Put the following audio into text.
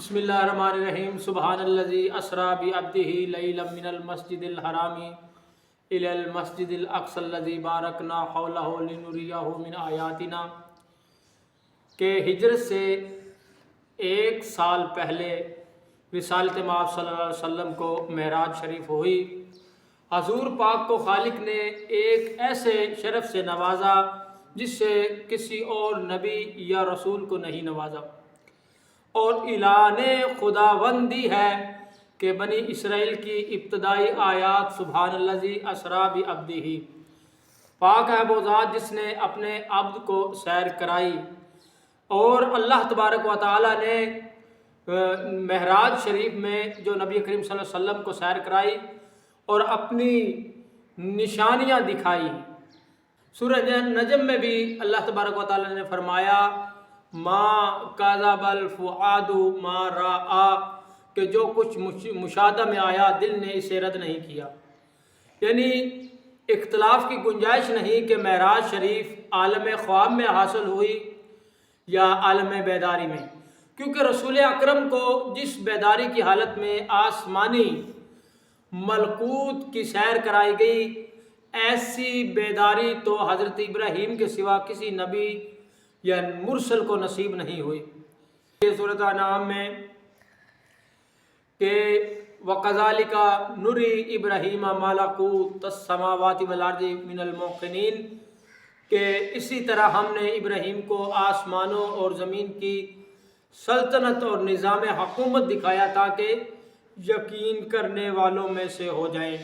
بسم اللہ الرحمن الرحیم سبحان الذی اسری بعبدہ لیلا من المسجد الحرام الی المسجد الاقصی الذی بارکنا حولہ لنریہ من آیاتنا کہ ہجرت سے ایک سال پہلے رسالت مآب صلی اللہ علیہ وسلم کو معراج شریف ہوئی۔ حضور پاک کو خالق نے ایک ایسے شرف سے نوازا جس سے کسی اور نبی یا رسول کو نہیں نوازا، اور اعلان خداوندی ہے کہ بنی اسرائیل کی ابتدائی آیات سبحان الذی اسری بعبدہ، پاک ہے وہ ذات جس نے اپنے عبد کو سیر کرائی۔ اور اللہ تبارک و تعالیٰ نے معراج شریف میں جو نبی کریم صلی اللہ علیہ وسلم کو سیر کرائی اور اپنی نشانیاں دکھائی۔ سورہ نجم میں بھی اللہ تبارک و تعالیٰ نے فرمایا ما کذب الفؤاد ما رأى، کہ جو کچھ مشاہدہ میں آیا دل نے اسے رد نہیں کیا۔ یعنی اختلاف کی گنجائش نہیں کہ معراج شریف عالم خواب میں حاصل ہوئی یا عالم بیداری میں، کیونکہ رسول اکرم کو جس بیداری کی حالت میں آسمانی ملکوت کی سیر کرائی گئی، ایسی بیداری تو حضرت ابراہیم کے سوا کسی نبی یا مرسل کو نصیب نہیں ہوئی۔ سورۃ انعام میں کہ وَكَذَلِكَ نُرِي إِبْرَاهِيمَ مَلَكُوتَ السَّمَاوَاتِ وَالْأَرْضِ مِنَ الْمُوقِنِينَ، کہ اسی طرح ہم نے ابراہیم کو آسمانوں اور زمین کی سلطنت اور نظام حکومت دکھایا تاکہ یقین کرنے والوں میں سے ہو جائیں۔